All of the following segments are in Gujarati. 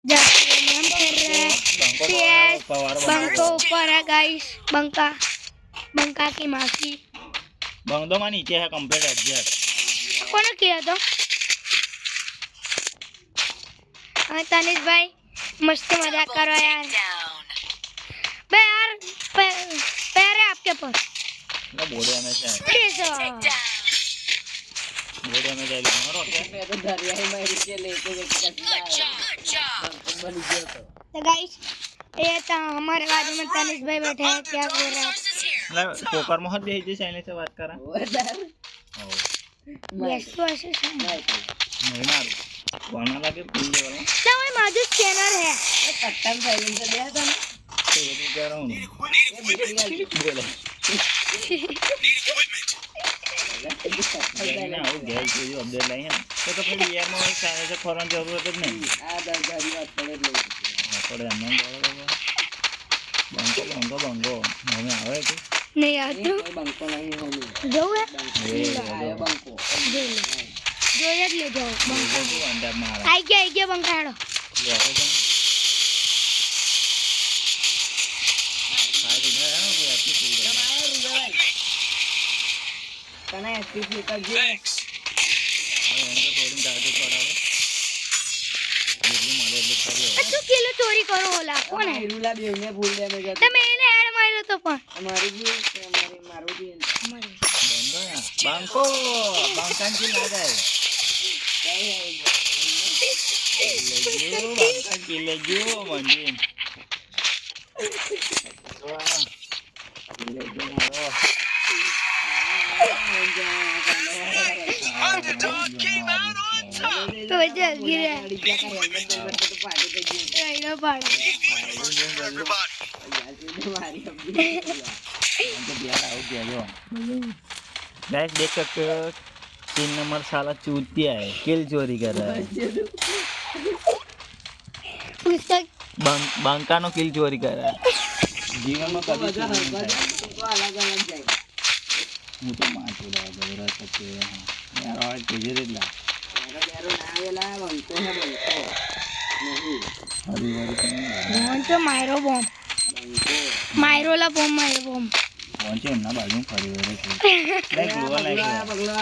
जाके हम खेल रहे हैं CS बंको ऊपर है गाइस बंका की मासी बंदो में नीचे है कंप्लीट एडजस्ट कौन किया तो तनिष भाई मस्त मजाक करो यार बे यार पैर है आपके पास ना बोर्ड में से प्लीज बोर्ड में जाए मारो क्या मैं तो दरिया ही मार के लेके बन गया तो गाइस ये तो हमारे बाजू में तनिष भाई बैठे हैं क्या कर रहे हैं मतलब पोकर में भी जी साइने से बात करा यस तो ऐसे नहीं मार कोना लगे पुलिस वाला ना वो माजू स्कैनर है कट्टन साइलेंस दिया था ना तो ये भी कह रहा हूं बोले ना वो गैस जो अपडेट लाई है तो फिर ये में साइने से खोलने की जरूरत नहीं आ दरगारी बात पड़े लो पड़े अन्ना बंगो हमें आवे कि नहीं आता कोई बंको नहीं होनी जो है आया बंको जो ये ले जाओ बंगो को अंदर मारा आई गया बंका हेड़ो ले आओ तुम फाइट है ना वो अच्छी चल रही है कना एसपी कर जी अरे इनको थोड़ी दादू पड़ावे ये मारे ले करियो अच्छा किलो चोरी करो होला कौन है रूला भी ने भूल दे में तो मैंने हेड मारो तो पण हमारी भी हमारी मारो भी बंदो ना बांको बांकान की ना जाए ले जो मंदिर Underdog came out on top. तो जल गिरा राइना पाड़ा गाइस देख सकते हो 3 नंबर साला चूतिया है किल चोरी कर रहा है उसका बांका नो किल चोरी कर रहा है जीवन में कभी चोरी नहीं किया अलग अलग जाए હું તો માથું લાવ બરા સકે યાર આ કેજે રેલા यारो ना वेला बंको है बंको नहीं હરી હરી કને बोन तो मायरो बॉम्ब बंको मायरोला बॉम्ब પહોંચે એમના બાજુ ફરી વળે છે લાઈક ગ્લોવા લાઈક पगला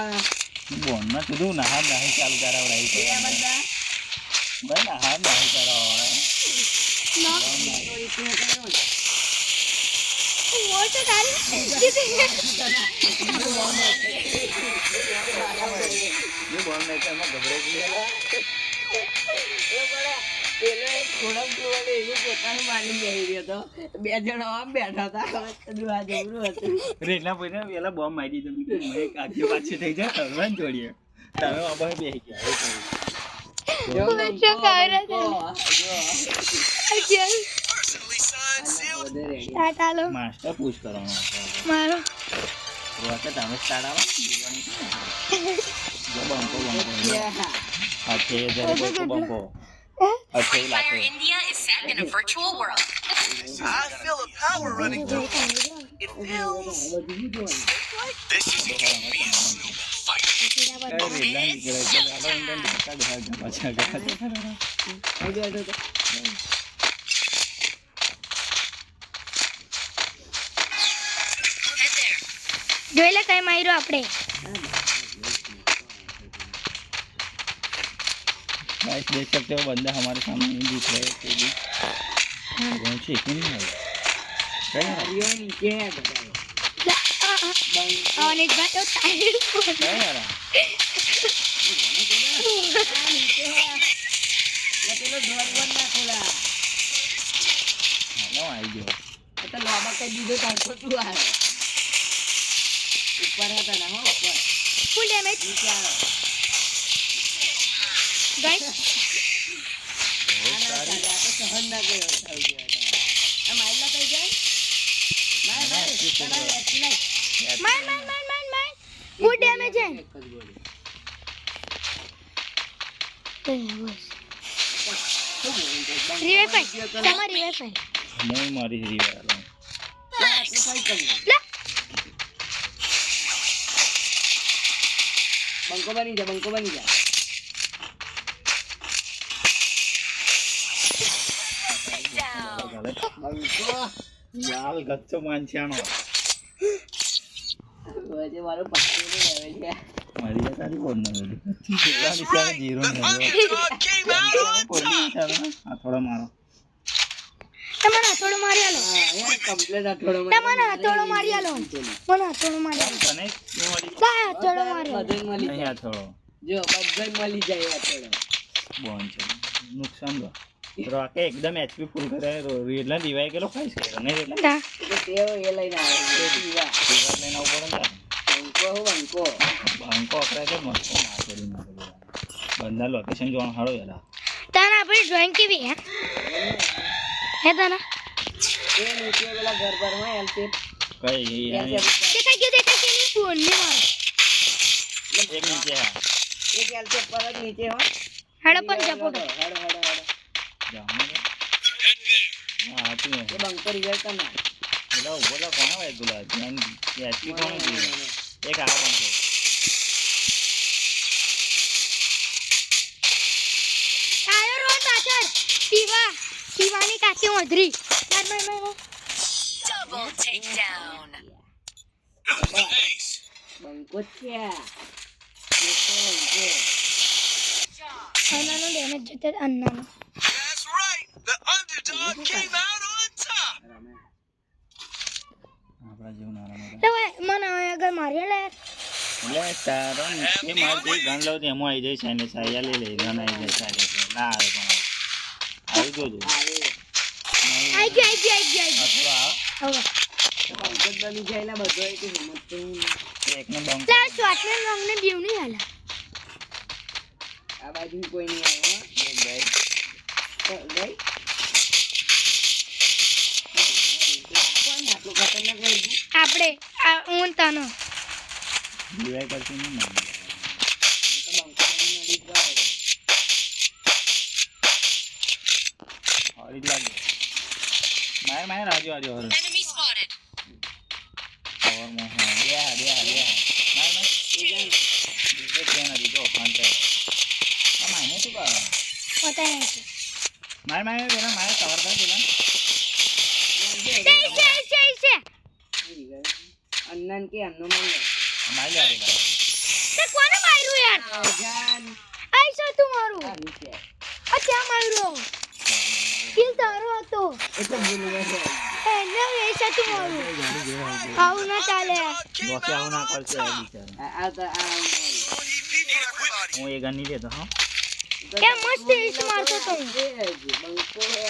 બોન માં તું નહાર નહીં ચાલુ કરાવડાઈ છે ये बंदा ભાઈ નહાર નહીં કરાવડાય ना तो इसमें करो वो तो डाल ये બોન નહીં તો એમાં ગભરાઈ ગયેલા પેલો થોડા જોડે એવું પોતાનું માની બેહી રહ્યો તો બે જણા આમ બેઠા હતા હવે કદું આ જબરું હતું રેલા પઈને પેલા બોમ્બ મારી દીધો મેં એક આગે પાછે થઈ જાય તરવાન જોડીએ તમે બાબા બેહી ગયા જો બચ્ચો કાયરા છે અજલ Personally signed, sealed. બધે રેડી ટાટા લો માસ્ટર પૂછ કરવાનો मारो રોતે તમે સ્ટાર્ટ આવો જો બંકો अच्छे जरा को बम्पो अच्छे इलाके India is set in a virtual world. I feel a power running through me. It feels like this is a snowball fight. रेला निकले के आलो इंडियन का घर का पाछा का Head there. જોઈ લે કઈ માર્યો આપણે गाइस देख सकते हो बंदा हमारे सामने नहीं दिख रहे कोई भी कौन सी कि नहीं है क्या है હરિયો નીચે હે બધા અને ભાઈ તો ટાયર क्या है यार પેલો ઢોલ બંધ નાખેલા हेलो आई गयो તો લોબા કઈ દીધો તારતો તું આવે ઉપર હતા ના હો ઉપર ફૂલ ડેમેજ નીચે આવે ગાઈસ આ તો સહન ના ગયો થઈ ગયો આ માઈલા કઈ જાય માર માર ફૂલ ડેમેજ હે રિવાઇવ પાઈ તમાર રિવાઇવ પાઈ नहीं मारी हरी वाला ला બંકો બની જા બંકો યાર ગચ્ચો માનછાણો વજે મારો પક્ષી ને આવે છે મારી આ તારી ફોન ના નિશાન જીરો ને Underdog came out on phone top. નિશાન આ થોડા મારો તમને હથોડો મારી આલો હા યાર કમ્પ્લીટ આઠોડો તમને હથોડો મારી આલો મને હથોડો મારી આલો તને કેમ મળી કા હથોડો મારી આલો બધે મળી નહીં જાય આ થોડો જો બધે મળી જાય આઠોડો બોન છે નુકસાન દો રોકે એકદમ એચપી ફૂલ કરે એટલે દિવાય કેલો ખાઈશ કે નહીં એટલે તા તો તેઓ એ લઈને આવે દીવા દિવાય લઈને ઉપર બંકો બંકો બંકો અકરા કે મસ્ત ના કરી ના બંદા લોકેશન જોવાનું હારો યાર તાના આપણી ડ્રોઈંગ કેવી હે તાના એ નીચે પેલા ઘર પર માં એમ તે કઈ દેખાઈ કે ની ફોન ને મારો એક નીચે હા એક એલ તે પર જ નીચે હો હાડો પણ સપોર્ટ હેડો જામને હા તું એ બંકો રિઝલ્ટ ના બોલા બોલા કોણ હોય ગુલા ધ્યાન એચપી કોણ છે એક આ બંકો આયો રો પાછળ શિવાની કાચી ઓધરી Double takedown. Nice. બંકો છે અન્નાનો ડેમેજ જતો અન્નાનો That's right. The underdog came out on top. આપણા જેવું નાના મોટા તો મને આગળ મારી લે એટલે તારો નીચે મારી જે ગન લઉં એમાં આવી જાય સાઈને સાયા લઈ લઈ ગન આવી જાય સાઈને ના આવે પણ આવી જોજો આઈ ગઈ અથવા હવે બંકો બની જાય ને બધો એક હિંમત તો એકને બંક લા શોર્ટમેન રંગને બીવ નહીં હાલા આ બાજુ કોઈ નહીં આવ્યો એક ગઈ કોણ આટલું ખતરનાક લાગ્યું આપણે હું તનો દિવાય કરતી નહીં ને તો બંકો બની નડી ગયો હરી લાગે માય રાજુ આજુ હર Enemy spotted. પાવર માં હા બે માય બીજે કેન દીધો ફાંટે આ માયને શું કરે પતા માય પેલા માય કવર કરી દેલા છે અન્નન કે અન્નો મળે માય લે દેલા તે કોને માર્યું યાર જાન આઈ છે તું મારું આ નીચે આ ક્યાં માર્યો કિલ તારો હતો એ તો ભૂલ ગયો એને એ છે તું મારું આવું ના ચાલે બોકે આવું ના કરશે આ બિચારા આ તો આ Everybody. હું એ ગન નહીં લેતો હા क्या मस्त इस मारता तो બંકો હે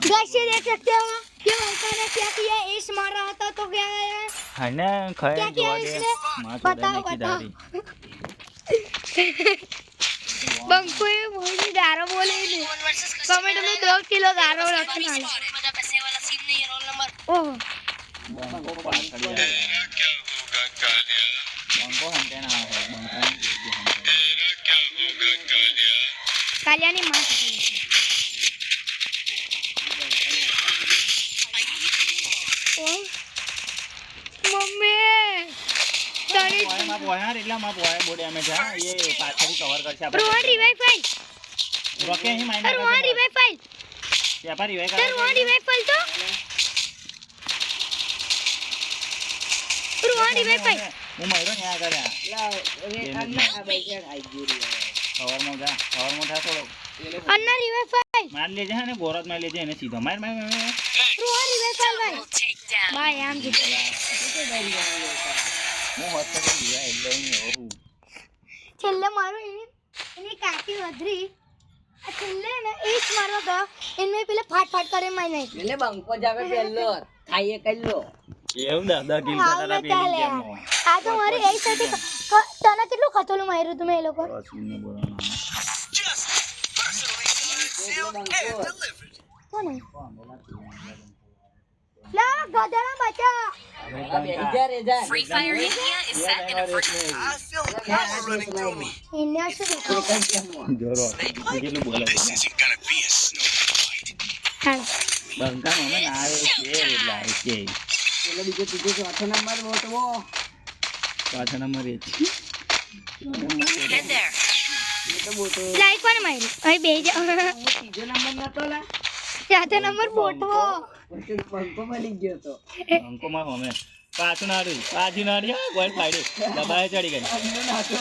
गाइस ये देख सकते हो कि अंकल ने क्या किया इस मार रहा था तो क्या है હને ખય क्या किया જોવા દે इसने માં बताओ ચોદા बताओ કી बंको ये मुझे गारो बोले ने कमेंट में 2 किलो गारो रखना है मजा पैसे वाला सीन नहीं है रोल नंबर ओह બંકો પાછળ બંકો હંતે ના આવે બંકો कालियानी मार ओ मम्मी तनी માં પોયા એટલા માં પોયા બો ડેમેજ હા એ પાછળથી કવર કરશે આપણે रोहन रिवाइव फाइल રોકે અહીં minor Rohan revive file paper revive sir Rohan revive file तो रोहन रिवाइव फाइल હું મયરો ને આ કર્યા લાવ રે અન્ન આ ભાઈ યાર આઈ ગયું કવરમાં થા થોડો अन्ना रिवाइव फाइल માર લેજે હે ને ગોરત માં લેજે એને સીધો માર रोहन रिवाइव फाइल भाई double takedown. भाई आम जीते હું હોત તો દીવા એટલે હું ઓહું છેલ્લે મારો એની કાકી વધરી આ છેલ્લે ને એક મારો તો એને પેલે ફાટ કરે માઈ નહીં એટલે બંકો જાવે પહેલો ખાઈએ કલ્લો એવું દાદા કિલ આવું કરતા ના ચાલે આ તો મારી એ સાથે તને કેટલું ખતોલું માર્યું તમે એ લોકો ને બોલવાનું Just personally sealed and delivered. કોને લા ગધેડા બચા આ બે હજાર હજાર Free Fire India is set in a virtual I feel the power running through me. એને શું દેખાય જોરો કેટલું બોલે This isn't gonna be a snowball fight. હા બંકા મને ના આવે છે એટલે આવે છે પેલો બીજો ત્રીજો ચોથો નંબર બોટવો પાછા નંબર એ છે Head there. એ તો બોટો લાઈક કોને માર્યું અહીં બે હું ત્રીજો નંબર નતો લા ત્યાંથી નંબર બોટવો પછી પંખો મળી ગયો તો અંકોમાં હોમે પાછું નાડ્યું ગોળ ફાડ્યું દબાએ ચડી ગઈ અમને નાતો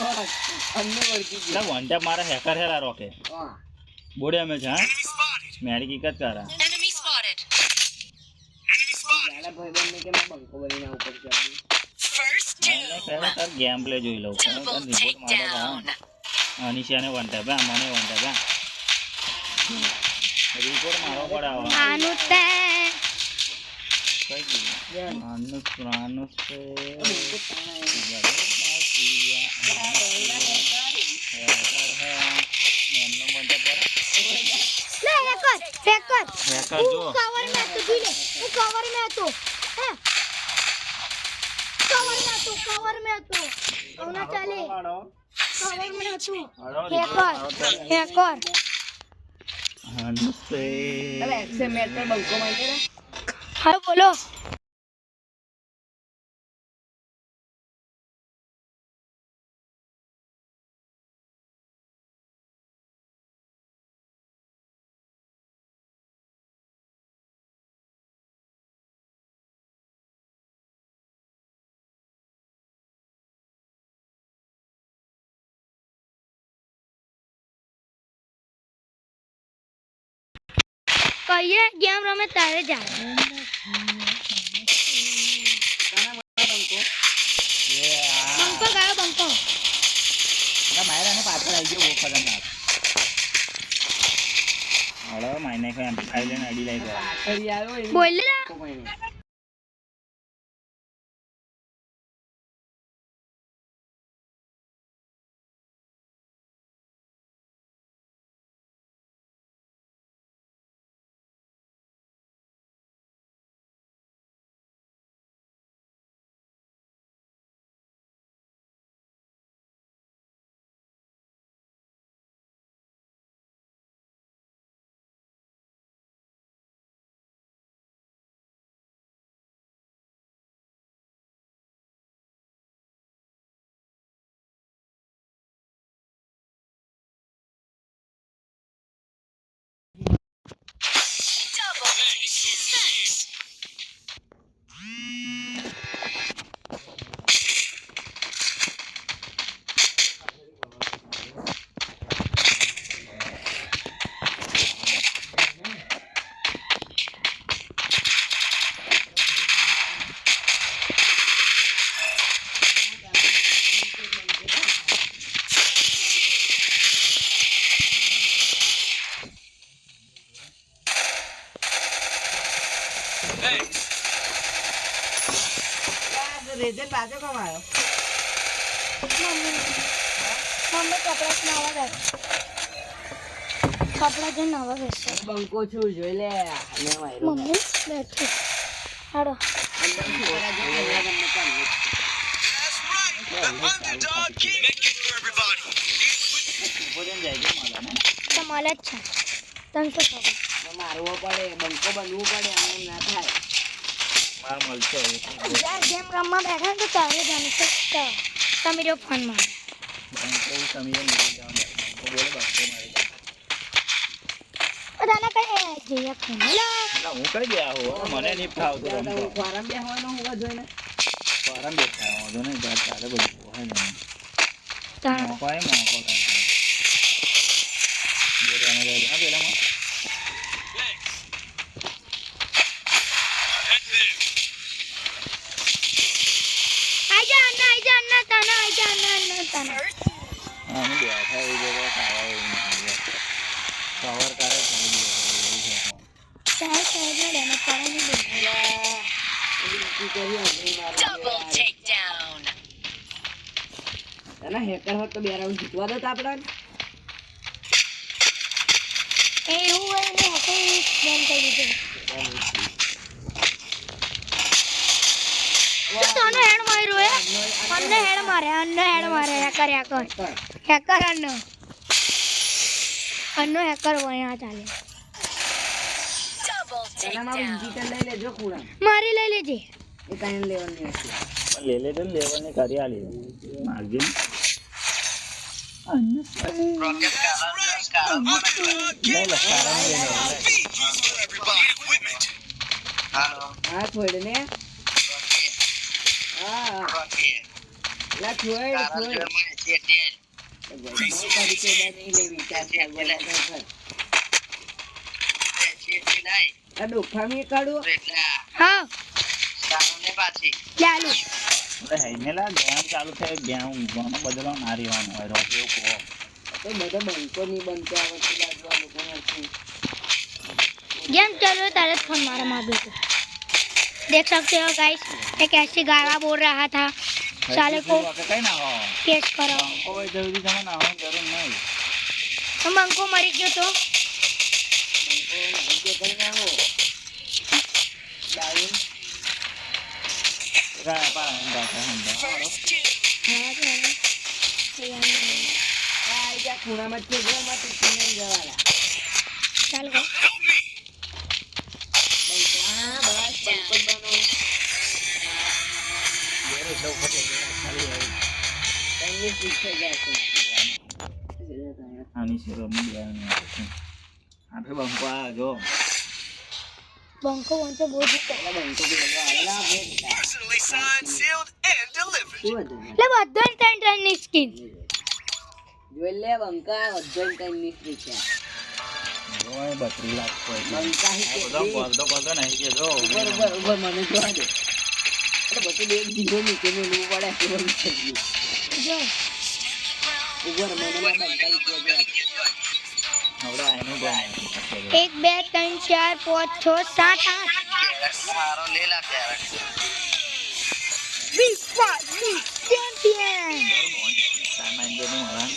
અમને વળગી એટલે વન ટેપ મારા હેકર હેલા રોકે ગયો બોડે અમે છે હા Enemy spotted. મેરી કિકત કરા Enemy spotted. Enemy spotted. પેલા ભાઈબંધને કે મેં બંકો બનીને ઉપર ચડી First મેં પહેલા તાર ગેમ પ્લે જોઈ લઉં double takedown. અનિશાને વન ટેપ હા મને વન ટેપ હા રિપોર્ટ મારો પડાવો આનું તે કઈ ગયું આનું છે લે હેકર હેકર જો કવર મે હતો જોઈ લે હું કવર મે હતો હે કવર મે હતો આવના ચાલે કવર મે હતો હેકર હનસે અરે એક્સેમેટ પર બંકો મારી ને હા બોલો કહીએ ગેમ રમે તારે જાય બંકો ગયો બંકો માયરાને પાછળ આવી ગયો બહુ ખતરનાક હળો માયને કોઈ એમ ખાઈ લઈને અડી લઈ ગયા પાછળ આવ્યો એને બોલ લે બંકો મારીને Double takedown. Thanks. રેજે પાછો કમ આવ્યો મમ્મી કપડા નાવા બેઠ કપડા જો નાવા બેસે બંકો છું જોઈ લે મે માર્યો મમ્મી બેઠી હાડો That's right. The underdog king. Make it for everybody. ભોજન જાય છે મારા ને તો મળે જ છે 300 કપડા મારવો પડે બંકો બનવું પડે આમ ના થાય માર મળશે યાર ગેમ રમવા બેઠા ને તો તારે જાણશે તમે જો ફોન માં બહુ સમીએ નીકળી જવાનું બોલે બાપો મારી બધાને કઈ જઈએ ફોન લા હું કઈ ગયા હો મને નહીં ફાવતું રમતો ફારમ બેહવાનો હોવા જોઈએ ને ફોરમ બેઠા વાંધો નહીં બાદ ચાલે બધું હોય ને તાણ મોકો આવે મોકો બોલે અમે જાય હા પેલામાં Thanks. Head there. આજા અન્ના તાના આજા અન્ના તાના હા અમે બેઠા એ જગ્યાએ ખાવા એવું નહીં કવર કરે ચાલી ગયો સાહેબ ને લેને પાણી દે Double takedown. એના હેકર હોત તો બે રાઉન્ડ જીતવા દો તો આપણા એ એવું હોય ને હકે બેન કરી દીધું તને હેડ માર્યો હે અન્ને હેડ મારે હેકર અન્નો હેકર હોય આ ચાલે Double એનામાં takedown. ઇન્જીટર લઈ લેજો ખૂણા મારી લઈ લેજે એ કાંઈ લેવાની હશે લે લે તો લેવલની કરી આલી માગજે That's right. The underdog king. લઈ લે સારા લઈ લે Beat for everybody. હા છોડ ને હા લા છોડ નહીં લેવી આ ડોફા મી કાઢું હા ચાલુ અરે હેનેલા ગેમ ચાલુ થાય ગેમ ઊંઘવાનો બદલો ના રહેવાનો હોય રોજ એવું કહો તો બધા બંકો નહીં બનતો આ વસ્તુ લાગવા લોકો નથી गेम चल रहा तारे फोन मारा मार बेटे देख सकते हो गाइस ये कैसी गावा बोल रहा था साले को કઈ ના હો केस करो કોઈ જલ્દી તમે નાવાની જરૂર નહીં हम अंको मरी गयो तो બંકો નહીં કરી નાખો ડાઉન રા પા હંદા હંદા આ જા ખૂણામાં છે ઘરમાં તું કિનારે જવાલા चल गो બંકો હા બસ બંકો જ બનો યાર એટલો ફટે ખાલી આવી તને પૂછે જાય છે આની સેરો મિયાની આપણે બંકો આ જો बंको वंचो बहुत પેલા બંકો બી આવેલા બેટા Personally signed, sealed, and delivered. શું હતું ले बदन टन टन ની સ્કિન જોઈ લે બંકા વજન કઈ ની છે ઓય 32 લાખ કોઈ બંકા હી કે બધો બોલતો નહીં કે જો ઉપર મને જોવા દે એટલે બધું એક જીવો નીચે મેલું પડે કેવું છે જો ઉપર મને બંકા જો હવે આનું ગમે 1 2 3 4 5 6 7 8 Big Fight Big Champion સામાન દેનું હરાન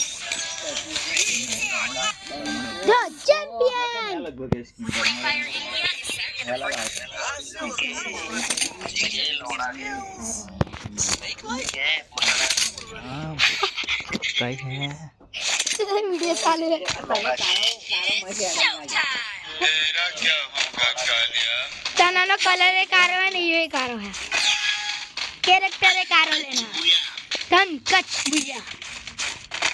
The Champion લગભગ સ્કીમ પર હેલા હા કઈ હે वीडियो चालू है तना नो कलर है कारो है नहीं ये कारो है कैरेक्टर है कारो लेना धन कच भैया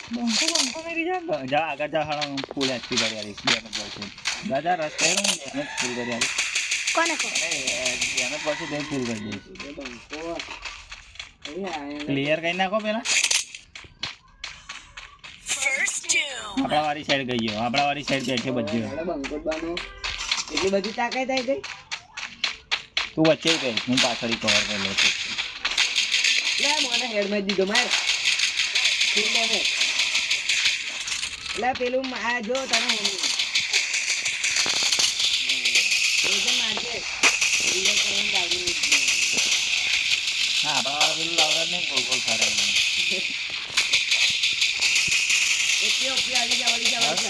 બંકો મેરી જા આગળ જા હાલો ફૂલ એક્ટિવ કરી આલી બે નંબર છે દાદા રસ્તે હું એને ફૂલ કરી આલી કોને કો એને પછી તે ફૂલ કરી દઈશ બંકો અહીંયા ક્લિયર કરી નાખો પેલા First doom. આપણા વાળી સાઈડ ગઈ ગયો આપણા વાળી સાઈડ બેઠે બધી બંકો બનો એટલી બધી તાકાત આવી ગઈ તું વચ્ચે ગઈ હું પાછળ કવર કરી લઉં છું લે મને હેડ માં દીધો માર લે પેલું આ જો તને હા આપણા વાળા પેલું લાવડા નહીં ગોલ ગોલ ફરાય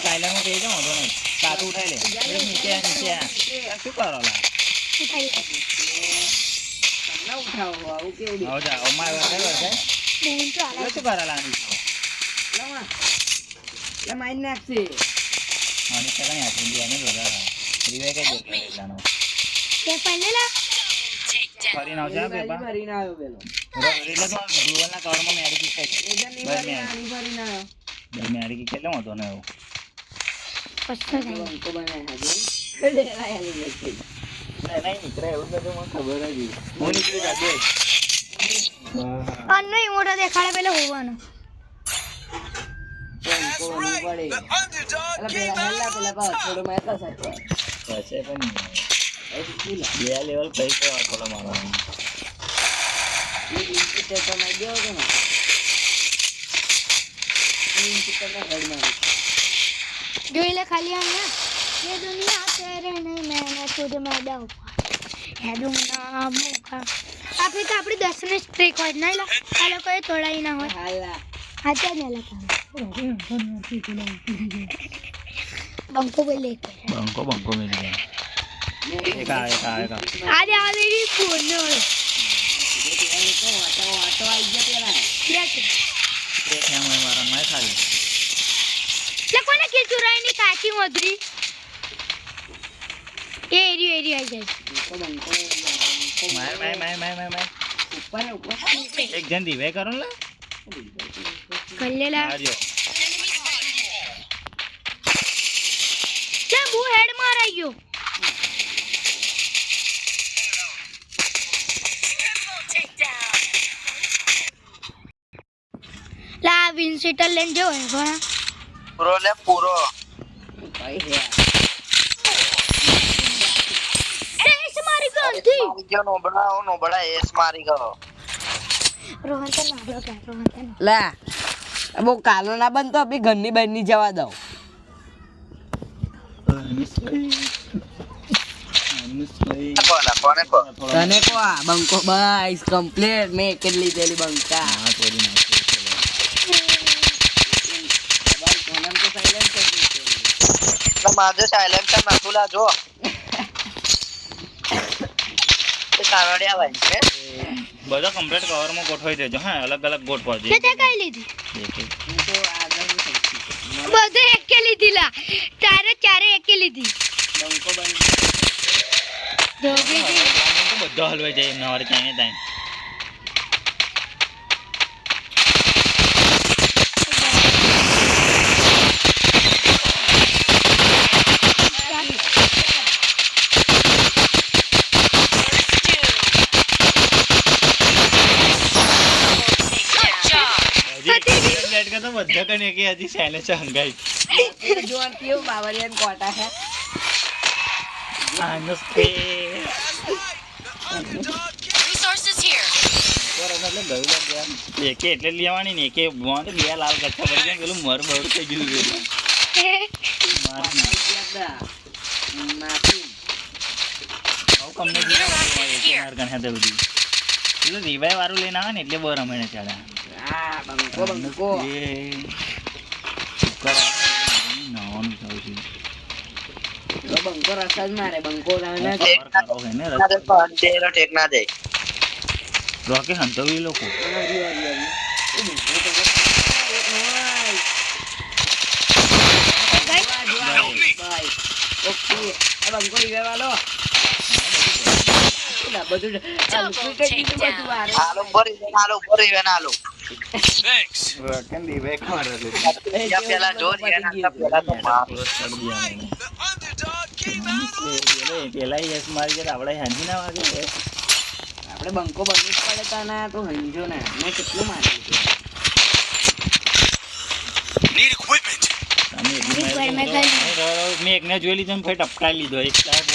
કાયલામાં કહી જાઉં તો નહીં કાતું ઉઠાઈ લે નીચે નીચે શું કરો લા उठाई ઉઠાવો આવું કેવું આવ જા અમાર વરસાદ बून तो आला શું કરા લાની લે માઈન નાખશે આની સગા આપી દે ને બધા રીવે કે દે લાનો ये पहले ला Takedown. ફરી નાવ છે પેપા ફરીને આવ્યો પેલો એટલે તો ગ્લુવલના કવરમાં મેરી કી કઈ એજન ની ફરીને આવ્યો મેરી કી કેટલે હતો ને એવું पस्ता जाए બંકો બનાય હાજે ડેરા આલી લેશે નહીં નીકળે એવું બધું મને ખબર જ હું નીકળી જાતે अन्नो इमोटो देखाड़े पहले होवानो બંકો બનવું પડે The underdog અલા came પેલા હેલા out. પેલા પાસ થોડો મેં તો સાચો પછી પણ એ સ્કૂલ બે લેવલ કઈ તો થોડો મારો એ ઇન્ચિટ તો ના ગયો કે ના ઇન્ચિટ તો ના હેડ મારી जो इले खाली आना ये दुनिया तेरे नहीं मैंने तुझे मैदा है दूंगा मुका आपने तो अपनी 10 ने स्ट्रीक हो नहीं ला हेलो कोई थोड़ा ही ना हो હાલા आजा नहीं लगा बंको पे लेके બંકો મેરી ગયા એક આ आधे आधे की फोड़ने वाले તો વાટો આવી ગયા પેલા देख એ થેમ મારા મેં ખાલી ले कोने किल चुराई नहीं काची मदरी ये एरिया आई जाए તો બંકો માર ઉપર એક જન દીવે કરો ને कर ले ला આજો ले वो हेड मार आई गयो વિન સીટર લઈને જો ઘણા પૂરો લે પૂરો અરે એસ મારી ગંધી મારી ગયો નોબડા એસ મારી ગયો રોહન તો નાબળો કે રોહન તો લે બહુ કાલો ના બનતો અભી ઘરની બહાર ની જવા દઉં તને કો આ બંકો બસ કમ્પ્લીટ મેં કેટલી લીધેલી બંકા માજો સાયલેન્સર નાખુલા જો કાવડિયા ભાઈ છે બધો કમ્પ્લીટ કવરમાં ગોઠવાઈ દેજો હા અલગ અલગ ગોઠવાજો તે કઈ લીધી બધે એકે લીધી લા તારે ચારે એકે લીધી બંકો બન જોગી જી બધો હલવાઈ જાય એમના વારે ચાઈને તાઈ તો બધા કને કે હજી સાયલેન્સ હંગાઈ જોન કેવું બાવરિયાન કોટા છે આનસ્તે Resources here. એકે એટલે લેવાની ને એકે બોન બે લાલ કચ્છા પડી ગયા પેલું મર બળ થઈ ગયું પેલું નાખી બહુ કમને માર ગણ હે બધી પેલું રિવાઈ વાળું લઈને આવે ને એટલે બહુ રમણે ચાલે આ બંકો એ નાવાનું થયું છે બંકો રસ્તા જ મારે બંકો ના ટેક ના જાય રોકે હંતવી લોકો બંકો વાલો બધું Thanks. રોકે દીવે ખબર પેલા જો પેલા તો માર The underdog came out. પેલા યસ મારી ગયા આપણે હાંજી ના વાગે આપણે બંકો બનવું જ પડે તા ના તો હંજો ના મેં કેટલું માર્યું Need equipment. મેં એકને જોઈ લીધો ને ભાઈ ટપકાઈ લીધો એક સાહેબ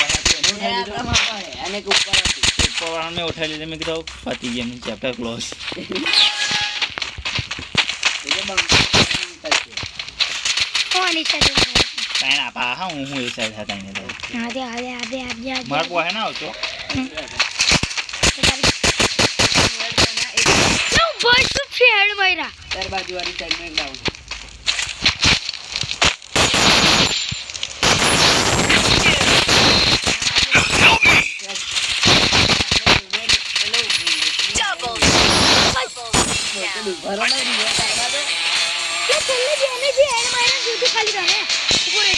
અને ઉપર મેં ઉઠાઈ લીધો મેં કીધું પતી ગયા મેં ચેપ્ટર ક્લોઝ કોની સાથે કાંઈ ના પા હા હું એ સાઈડ હતા એને તો આદે આદે આદે આદે માર કોઈ ના આવતો નો બોય શું ફેડ મારા ચાર બાજુ વાળી સાઈડ ડાઉન Double. ભરો નહીં કે છેલ્લે જેને જે એડ માર્યા જુદી ખાલી રહે